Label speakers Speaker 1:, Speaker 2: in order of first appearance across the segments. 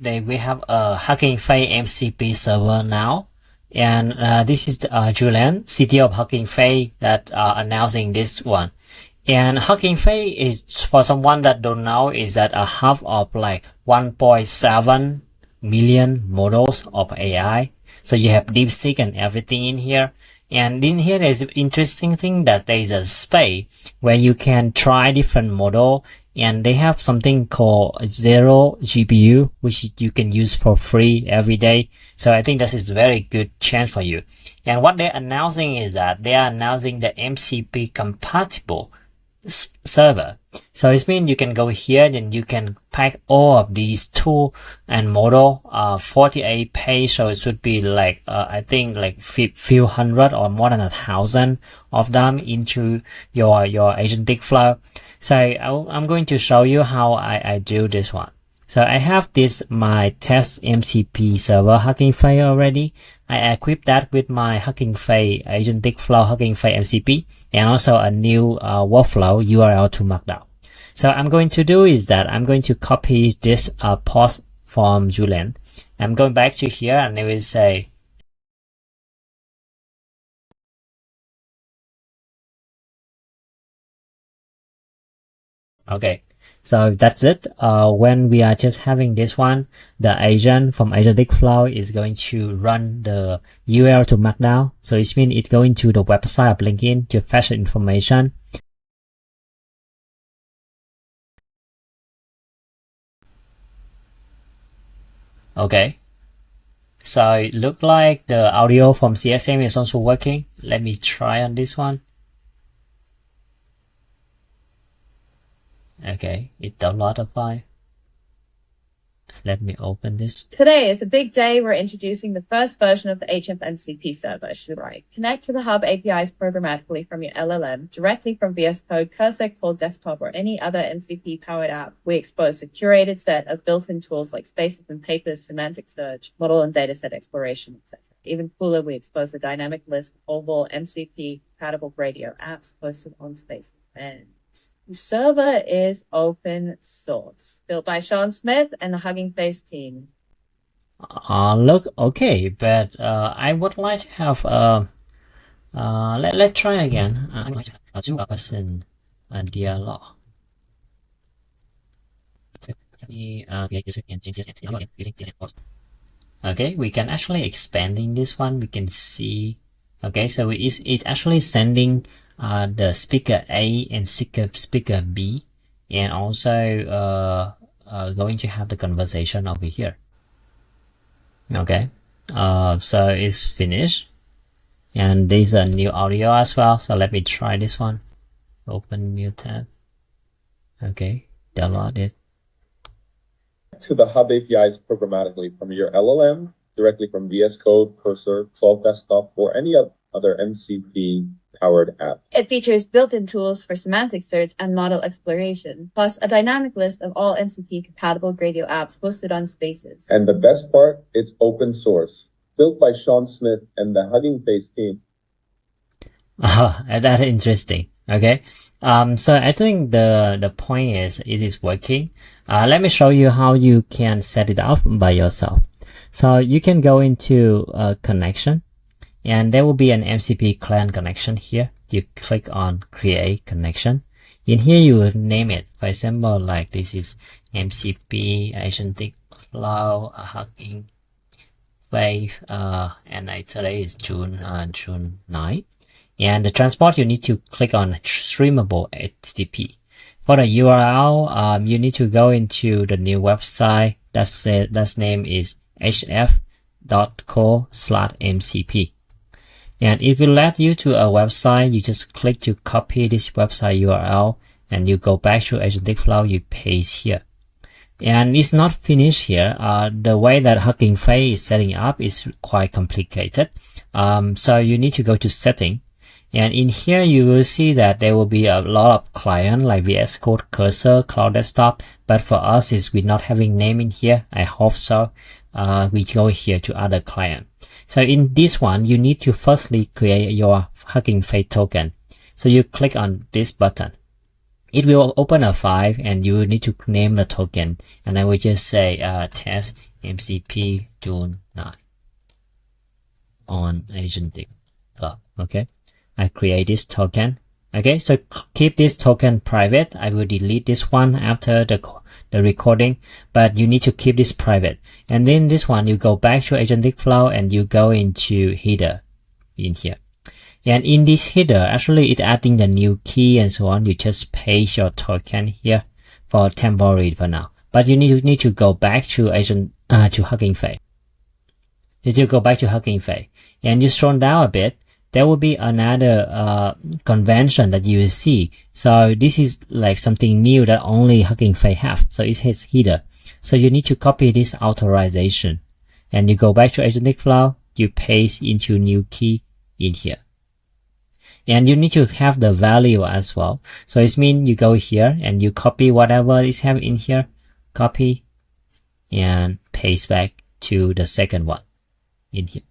Speaker 1: we have a HuggingFace MCP server now, and this is Julian, CTO of HuggingFace, that announcing this one. And HuggingFace is, for someone that don't know, is that a hub of like 1.7 million models of AI. So you have DeepSeek and everything in here. And in here, there's an interesting thing that there is a space where you can try different model, and they have something called zero GPU, which you can use for free every day. So I think this is a very good chance for you. And what they're announcing is that they are announcing the MCP compatible server. So it means you can go here, then you can pack all of these tool and model, 48 page. So it should be like, I think like few hundred or more than 1,000 of them into your AgenticFlow. So I'm going to show you how I do this one. So I have this, my test MCP server HuggingFace already. I equip that with my HuggingFace AgenticFlow HuggingFace MCP, and also a new workflow URL to Markdown. So I'm going to do is that I'm going to copy this post from Julian. I'm going back to here, and I will say, okay. So that's it. When we are just having this one, the agent from AgenticFlow is going to run the URL to Markdown. So it means it's going to the website of LinkedIn to fetch information. Okay. So it looks like the audio from CSM is also working. Let me try on this one. Okay, it downloaded a file. Let me open this.
Speaker 2: Today is a big day. We're introducing the first version of the MCP server. Should write. Connect to the Hub APIs programmatically from your LLM, directly from VS Code, Cursor, Claude Desktop, or any other MCP-powered app. We expose a curated set of built-in tools like spaces and papers, semantic search, model and dataset exploration, etc. Even cooler, we expose a dynamic list of all MCP-compatible radio apps hosted on Spaces. And the server is open source, built by Sean Smith and the HuggingFace team.
Speaker 1: Look okay, but I would like to have let's try again. I would like to do a person dialogue. Okay, we can actually expanding this one. We can see. Okay, so it's actually sending the speaker A and speaker B, and also going to have the conversation over here. Okay, so it's finished, and there's a new audio as well. So let me try this one. Open new tab. Okay, download it.
Speaker 3: To the Hub APIs programmatically from your LLM, directly from VS Code, Cursor, Claude Desktop, or any other MCP-powered app.
Speaker 2: It features built-in tools for semantic search and model exploration, plus a dynamic list of all MCP-compatible radio apps hosted on Spaces.
Speaker 3: And the best part, it's open source, built by Sean Smith and the HuggingFace team.
Speaker 1: That's interesting. Okay. So I think the point is it is working. Let me show you how you can set it up by yourself. So you can go into a connection, and there will be an MCP client connection here. You click on create connection. In here, you will name it. For example, like this is MCP AgenticFlow HuggingFace, and today is June 9. And the transport, you need to click on streamable HTTP. For the URL, you need to go into the new website. That's name is hf.co/mcp. And it will let you to a website. You just click to copy this website URL, and you go back to AgenticFlow, you paste here. And it's not finished here. The way that HuggingFace is setting up is quite complicated. So you need to go to setting. And in here, you will see that there will be a lot of clients like VS Code, Cursor, Claude Desktop. But for us, we're not having name in here. I hope so. We go here to other client. So in this one, you need to firstly create your HuggingFace token. So you click on this button. It will open a file, and you need to name the token. And I will just say test MCP do not on AgenticFlow. Okay, I create this token. Okay, so keep this token private. I will delete this one after the recording, but you need to keep this private. And then this one, you go back to AgenticFlow and you go into header in here. And in this header, actually it's adding the new key and so on. You just paste your token here for temporary for now. But you need to go back to HuggingFace. Did you go back to HuggingFace and you scroll down a bit? There will be another convention that you will see. So this is like something new that only HuggingFace have. So it says header. So you need to copy this authorization, and you go back to AgenticFlow. You paste into new key in here, and you need to have the value as well. So it means you go here and you copy whatever is have in here, copy, and paste back to the second one in here.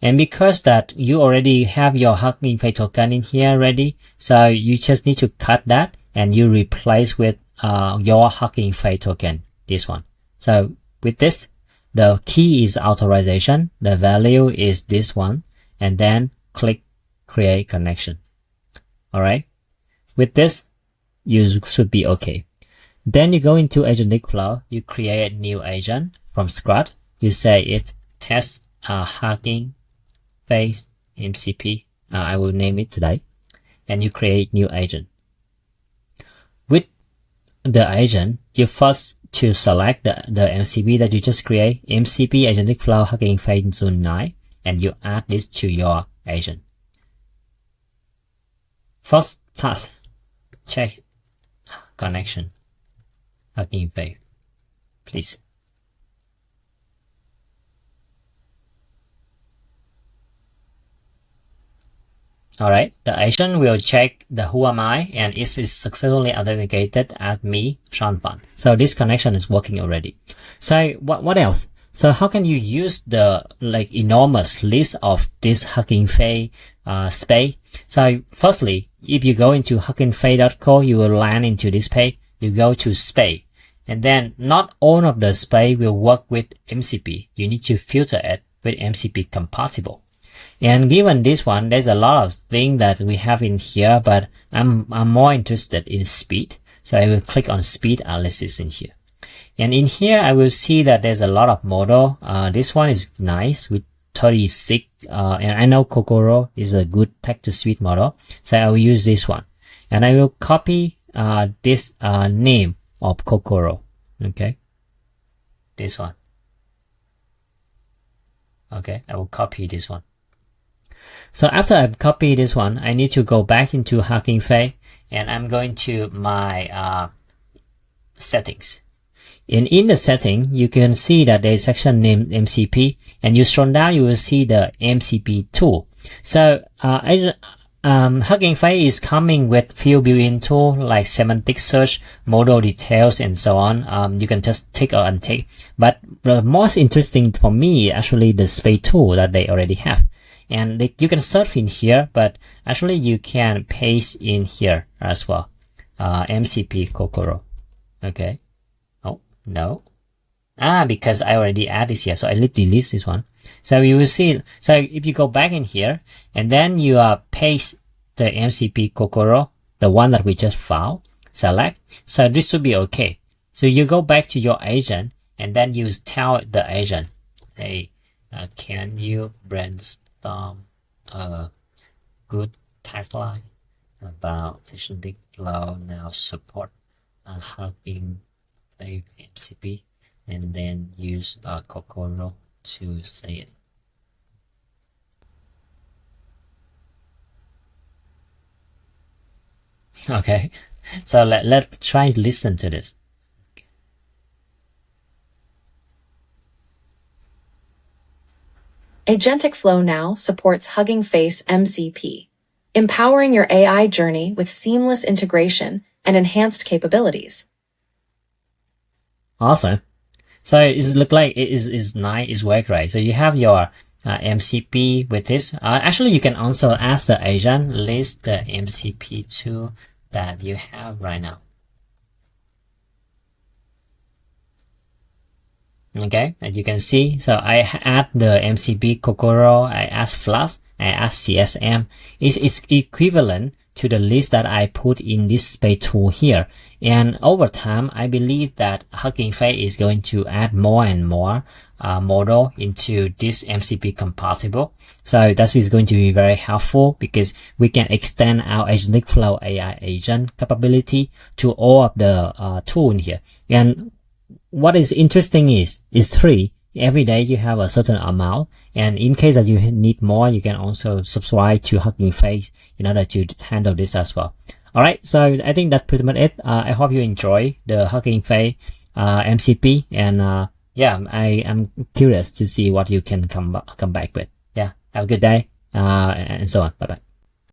Speaker 1: And because that you already have your HuggingFace token in here ready, so you just need to cut that and you replace with your HuggingFace token, this one. So with this, the key is authorization, the value is this one, and then click create connection. Alright, with this, you should be okay. Then you go into AgenticFlow, you create a new agent from scratch. You say it's test HuggingFace MCP. I will name it today, and you create new agent. With the agent, you first to select the MCP that you just create, MCP AgenticFlow HuggingFace Zone 9, and you add this to your agent. First task, check connection HuggingFace, please. Alright, the agent will check the who am I, and it is successfully authenticated as me, Sean Fan. So this connection is working already. So what else? So how can you use the like enormous list of this HuggingFace space? So firstly, if you go into huggingface.co, you will land into this page. You go to space, and then not all of the space will work with MCP. You need to filter it with MCP compatible. And given this one, there's a lot of things that we have in here, but I'm more interested in speed. So I will click on speed analysis in here. And in here, I will see that there's a lot of model. This one is nice with 36. And I know Kokoro is a good text to speech model. So I will use this one. And I will copy this name of Kokoro. Okay. This one. Okay. I will copy this one. So after I've copied this one, I need to go back into HuggingFace, and I'm going to my settings. And in the setting, you can see that there's a section named MCP, and you scroll down, you will see the MCP tool. So HuggingFace is coming with few built-in tools like semantic search, model details, and so on. You can just tick or untick. But the most interesting for me, actually, the space tool that they already have. And you can search in here, but actually you can paste in here as well. MCP Kokoro. Okay. Oh, no. Because I already added this here. So I delete this one. So you will see. So if you go back in here, and then you paste the MCP Kokoro, the one that we just found, select. So this should be okay. So you go back to your agent, and then you tell the agent, hey, can you brainstorm a good tagline about AgenticFlow now support HuggingFace MCP, and then use Kokoro to say it. Okay, so let's try to listen to this.
Speaker 4: AgenticFlow now supports HuggingFace MCP, empowering your AI journey with seamless integration and enhanced capabilities.
Speaker 1: Awesome. So it looks like it is nice, it's work right. So you have your MCP with this. Actually, you can also ask the agent list the MCP tool that you have right now. Okay, as you can see, so I add the MCP Kokoro, I add Flash, I add CSM. It's equivalent to the list that I put in this space tool here. And over time, I believe that HuggingFace is going to add more and more model into this MCP compatible. So that is going to be very helpful because we can extend our AgenticFlow AI agent capability to all of the tool in here. And what is interesting is free. Every day you have a certain amount, and in case that you need more, you can also subscribe to HuggingFace in order to handle this as well. Alright, so I think that's pretty much it. I hope you enjoy the HuggingFace MCP, and yeah, I am curious to see what you can come back with. Yeah, have a good day, and so on. Bye bye.